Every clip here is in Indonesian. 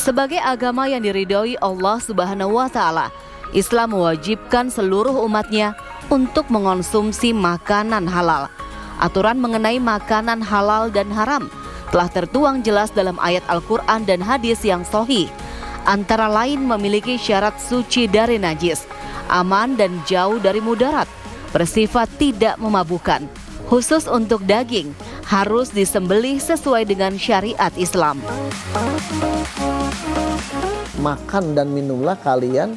Sebagai agama yang diridhoi Allah Subhanahu wa Ta'ala, Islam mewajibkan seluruh umatnya untuk mengonsumsi makanan halal. Aturan mengenai makanan halal dan haram telah tertuang jelas dalam ayat Al-Quran dan hadis yang sahih. Antara lain memiliki syarat suci dari najis, aman dan jauh dari mudarat, bersifat tidak memabukkan. Khusus untuk daging, harus disembelih sesuai dengan syariat Islam. Makan dan minumlah kalian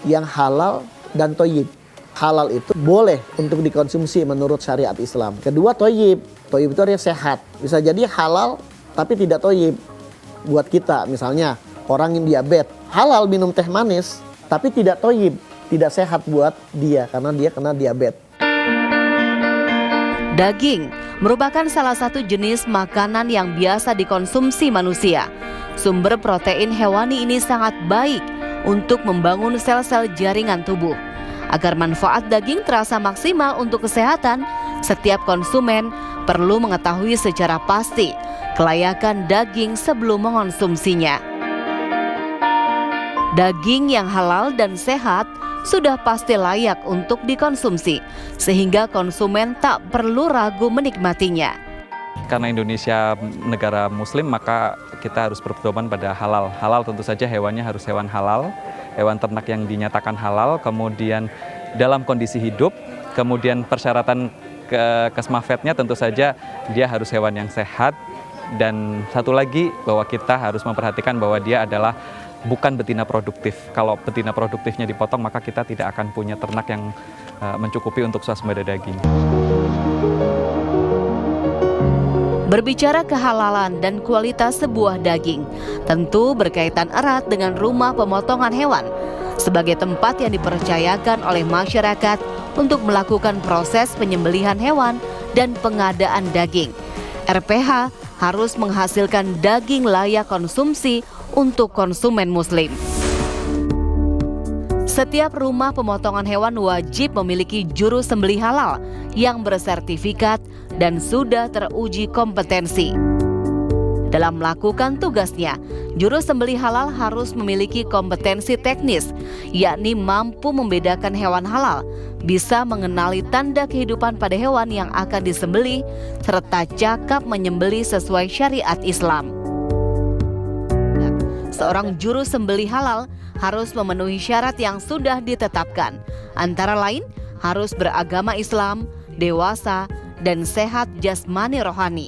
yang halal dan thayyib. Halal itu boleh untuk dikonsumsi menurut syariat Islam. Kedua, thayyib. Thayyib itu artinya sehat. Bisa jadi halal tapi tidak thayyib. Buat kita misalnya orang yang diabetes, halal minum teh manis tapi tidak thayyib, tidak sehat buat dia karena dia kena diabetes. Daging merupakan salah satu jenis makanan yang biasa dikonsumsi manusia. Sumber protein hewani ini sangat baik untuk membangun sel-sel jaringan tubuh. Agar manfaat daging terasa maksimal untuk kesehatan, setiap konsumen perlu mengetahui secara pasti kelayakan daging sebelum mengonsumsinya. Daging yang halal dan sehat sudah pasti layak untuk dikonsumsi, sehingga konsumen tak perlu ragu menikmatinya. Karena Indonesia negara muslim, maka kita harus berpedoman pada halal. Halal tentu saja hewannya harus hewan halal, hewan ternak yang dinyatakan halal, kemudian dalam kondisi hidup, kemudian persyaratan kesmafetnya tentu saja dia harus hewan yang sehat, dan satu lagi bahwa kita harus memperhatikan bahwa dia adalah bukan betina produktif. Kalau betina produktifnya dipotong, maka kita tidak akan punya ternak yang mencukupi untuk swasembada daging. Berbicara kehalalan dan kualitas sebuah daging, tentu berkaitan erat dengan rumah pemotongan hewan sebagai tempat yang dipercayakan oleh masyarakat untuk melakukan proses penyembelihan hewan dan pengadaan daging. RPH harus menghasilkan daging layak konsumsi untuk konsumen muslim. Setiap rumah pemotongan hewan wajib memiliki juru sembelih halal yang bersertifikat dan sudah teruji kompetensi. Dalam melakukan tugasnya, juru sembelih halal harus memiliki kompetensi teknis, yakni mampu membedakan hewan halal, bisa mengenali tanda kehidupan pada hewan yang akan disembelih, serta cakap menyembelih sesuai syariat Islam. Seorang juru sembelih halal harus memenuhi syarat yang sudah ditetapkan, antara lain harus beragama Islam, dewasa, dan sehat jasmani rohani.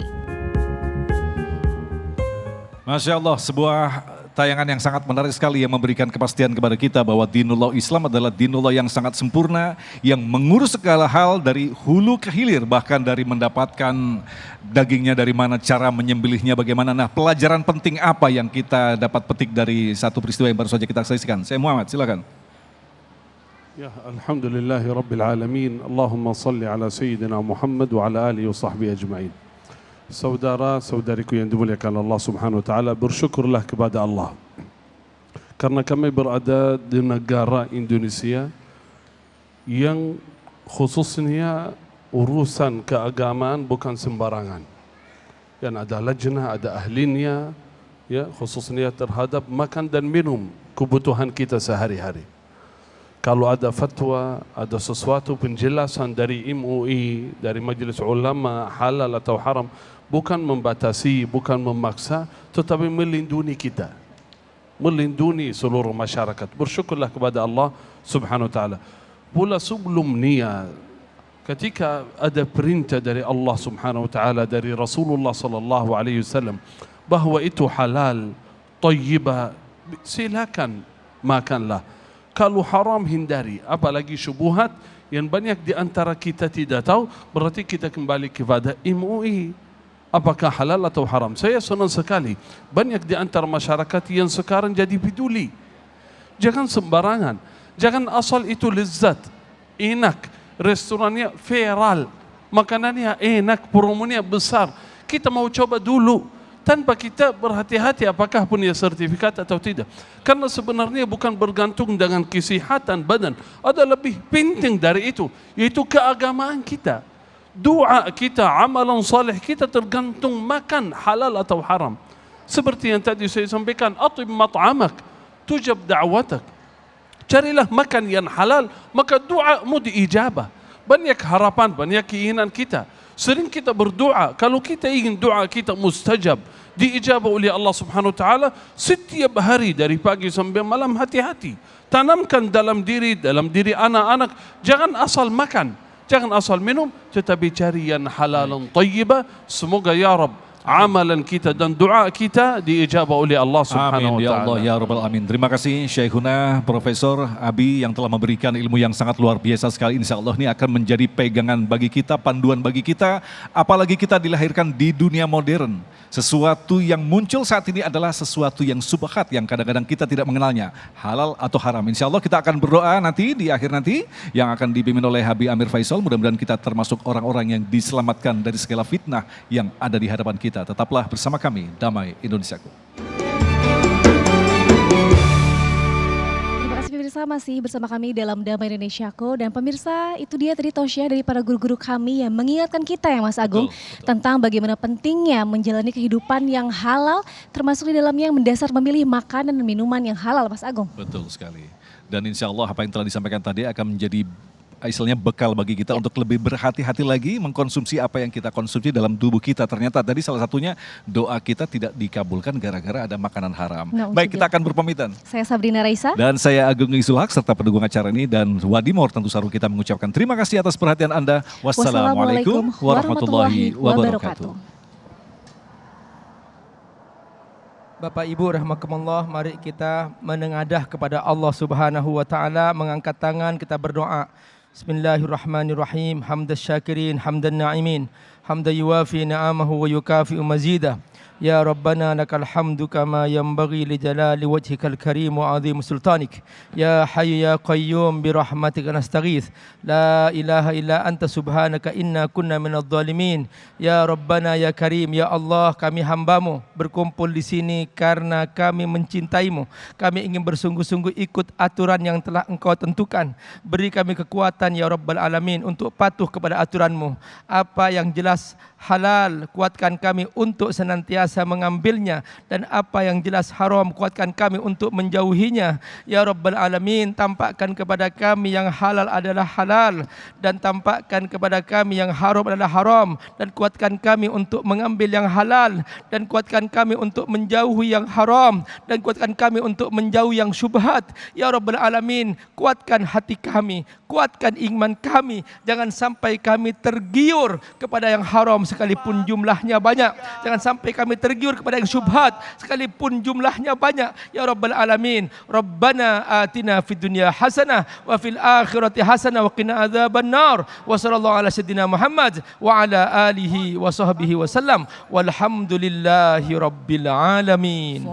Masya Allah, sebuah tayangan yang sangat menarik sekali yang memberikan kepastian kepada kita bahwa dinullah Islam adalah dinullah yang sangat sempurna, yang mengurus segala hal dari hulu ke hilir, bahkan dari mendapatkan dagingnya dari mana, cara menyembelihnya bagaimana. Nah, pelajaran penting apa yang kita dapat petik dari satu peristiwa yang baru saja kita saksikan? Saya Muhammad, silakan. Ya, alhamdulillahi rabbil alamin. Allahumma salli ala sayyidina Muhammad wa ala alihi wa sahbihi ajma'in. Saudara-saudariku yang dimuliakan Allah Subhanahu wa taala, bersyukurlah kepada Allah karena kami berada di negara Indonesia yang khususnya urusan keagamaan bukan sembarangan. Dan ada lajnah, ada ahlinya, ya, khususnya terhadap makan dan minum kebutuhan kita sehari-hari. Kalau ada fatwa, ada sesuatu penjelasan dari MUI, dari Majelis Ulama, halal atau haram, bukan membatasi, bukan memaksa, tetapi melindungi kita, melindungi seluruh masyarakat. Bersyukurlah kepada Allah Subhanahu wa taala. Pula sebelum niat, ketika ada perintah dari Allah Subhanahu wa taala, dari Rasulullah sallallahu alaihi wasallam bahwa itu halal, thayyibah, silakan makanlah. Kalau haram hindari, apalagi syubhat yang banyak di antara kita tidak tahu, berarti kita kembali kepada MUI. Apakah halal atau haram? Saya senang sekali banyak di antara masyarakat yang sekarang jadi peduli. Jangan sembarangan, jangan asal itu lezat, enak, restorannya viral, makanannya enak, promonya besar, kita mau coba dulu tanpa kita berhati-hati apakah punya sertifikat atau tidak. Karena sebenarnya bukan bergantung dengan kesehatan badan, ada lebih penting dari itu, yaitu keagamaan kita. Doa kita, amalan saleh kita tergantung makan halal atau haram. Seperti yang tadi saya sampaikan, atib mat'amak, tujab da'watak. Carilah makan yang halal, maka doamu diijabah. Banyak harapan, banyak keinginan kita. Sering kita berdoa, kalau kita ingin doa kita mustajab, diijabah oleh Allah Subhanahu wa taala setiap hari dari pagi sampai malam. Hati-hati. Tanamkan dalam diri anak-anak, jangan asal makan, jangan asal minum, tetapi cari yang halal dan thayyibah. Semoga ya Rabb amalan kita dan doa kita diijabah oleh Allah Subhanahu wa Amin ya Allah taala. ya Rabbal Alamin. Terima kasih Syekhuna Profesor Abi yang telah memberikan ilmu yang sangat luar biasa sekali. Insya Allah ini akan menjadi pegangan bagi kita, panduan bagi kita. Apalagi kita dilahirkan di dunia modern. Sesuatu yang muncul saat ini adalah sesuatu yang subhat, yang kadang-kadang kita tidak mengenalnya, halal atau haram. Insya Allah kita akan berdoa nanti di akhir nanti yang akan dipimpin oleh Habib Amir Faisal. Mudah-mudahan kita termasuk orang-orang yang diselamatkan dari segala fitnah yang ada di hadapan kita. Tetaplah bersama kami, Damai Indonesiaku. Terima kasih pemirsa, masih bersama kami dalam Damai Indonesiaku. Dan pemirsa, itu dia tadi tausiah dari para guru-guru kami yang mengingatkan kita ya Mas Agung, tentang bagaimana pentingnya menjalani kehidupan yang halal, termasuk di dalamnya yang mendasar memilih makanan dan minuman yang halal, Mas Agung. Betul sekali. Dan insya Allah apa yang telah disampaikan tadi akan menjadi istilahnya bekal bagi kita untuk lebih berhati-hati lagi mengkonsumsi apa yang kita konsumsi dalam tubuh kita. Ternyata tadi salah satunya doa kita tidak dikabulkan gara-gara ada makanan haram. Baik, kita akan berpamitan. Saya Sabrina Raisa. Dan saya Agung Isul Haq serta pendukung acara ini, dan Wadimor tentu saru kita mengucapkan terima kasih atas perhatian Anda. Wassalamualaikum warahmatullahi wabarakatuh. Bapak Ibu rahimakumullah, mari kita menengadah kepada Allah Subhanahu wa taala, mengangkat tangan kita berdoa. Bismillahirrahmanirrahim. Hamdas syakirin, hamdan na'imin, hamdan yuwafi ni'amahu wa yukafi'u mazidah. Ya Rabbana lakal hamdu kama yanbaghi li jalali wajhikal karim wa azim sultanik. Ya Hayyu ya Qayyum bi rahmatika nastaghith. La ilaha illa anta subhanaka inna kunna minadh dhalimin. Ya Rabbana ya Karim, ya Allah, kami hamba-Mu berkumpul di sini karena kami mencintaimu. Kami ingin bersungguh-sungguh ikut aturan yang telah Engkau tentukan. Beri kami kekuatan ya Rabbal Alamin untuk patuh kepada aturan-Mu. Apa yang jelas halal, kuatkan kami untuk senantiasa mengambilnya, dan apa yang jelas haram, kuatkan kami untuk menjauhinya. Ya Rabbal Alamin, tampakkan kepada kami yang halal adalah halal, dan tampakkan kepada kami yang haram adalah haram, dan kuatkan kami untuk mengambil yang halal, dan kuatkan kami untuk menjauhi yang haram, dan kuatkan kami untuk menjauhi yang syubhat. Ya Rabbal Alamin, kuatkan hati kami, kuatkan iman kami, jangan sampai kami tergiur kepada yang haram sekalipun jumlahnya banyak. Jangan sampai kami tergiur kepada yang syubhat sekalipun jumlahnya banyak. Ya Rabbal Alamin, Rabbana atina fid dunya hasanah wa fil akhirati hasanah wa qina adzabannar. Wa sallallahu ala sayyidina Muhammad wa ala alihi wa sahbihi wasallam. Walhamdulillahi rabbil alamin.